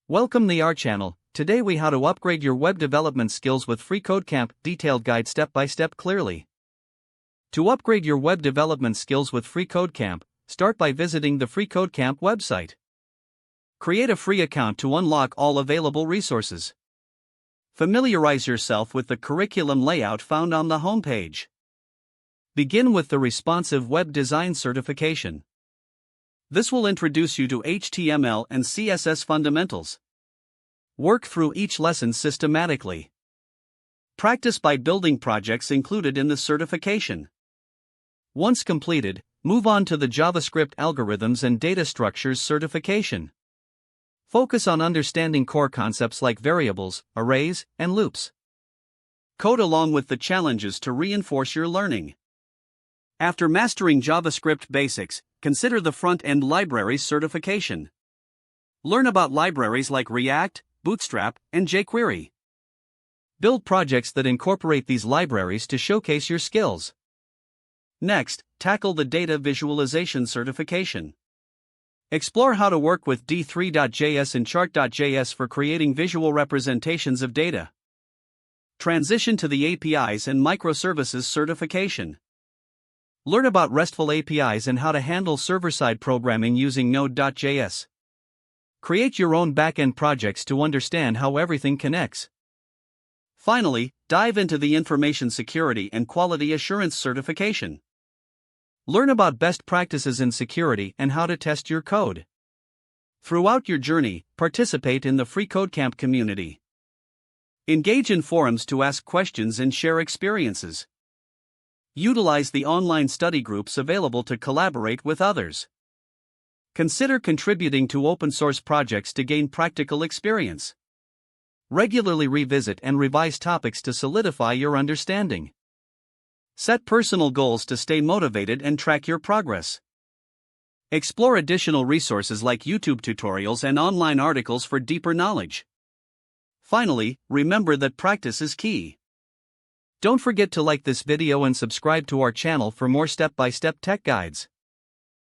Welcome to our channel. Today we how to upgrade your web development skills with freeCodeCamp, detailed guide step by step clearly. To upgrade your web development skills with freeCodeCamp, start by visiting the freeCodeCamp website. Create a free account to unlock all available resources. Familiarize yourself with the curriculum layout found on the homepage. Begin with the Responsive Web Design certification. This will introduce you to HTML and CSS fundamentals. Work through each lesson systematically. Practice by building projects included in the certification. Once completed, move on to the JavaScript Algorithms and Data Structures certification. Focus on understanding core concepts like variables, arrays, and loops. Code along with the challenges to reinforce your learning. After mastering JavaScript basics, consider the Front-End Libraries certification. Learn about libraries like React, Bootstrap, and jQuery. Build projects that incorporate these libraries to showcase your skills. Next, tackle the Data Visualization certification. Explore how to work with D3.js and Chart.js for creating visual representations of data. Transition to the APIs and Microservices certification. Learn about RESTful APIs and how to handle server-side programming using Node.js. Create your own backend projects to understand how everything connects. Finally, dive into the Information Security and Quality Assurance certification. Learn about best practices in security and how to test your code. Throughout your journey, participate in the freeCodeCamp community. Engage in forums to ask questions and share experiences. Utilize the online study groups available to collaborate with others. Consider contributing to open-source projects to gain practical experience. Regularly revisit and revise topics to solidify your understanding. Set personal goals to stay motivated and track your progress. Explore additional resources like YouTube tutorials and online articles for deeper knowledge. Finally, remember that practice is key. Don't forget to like this video and subscribe to our channel for more step-by-step tech guides.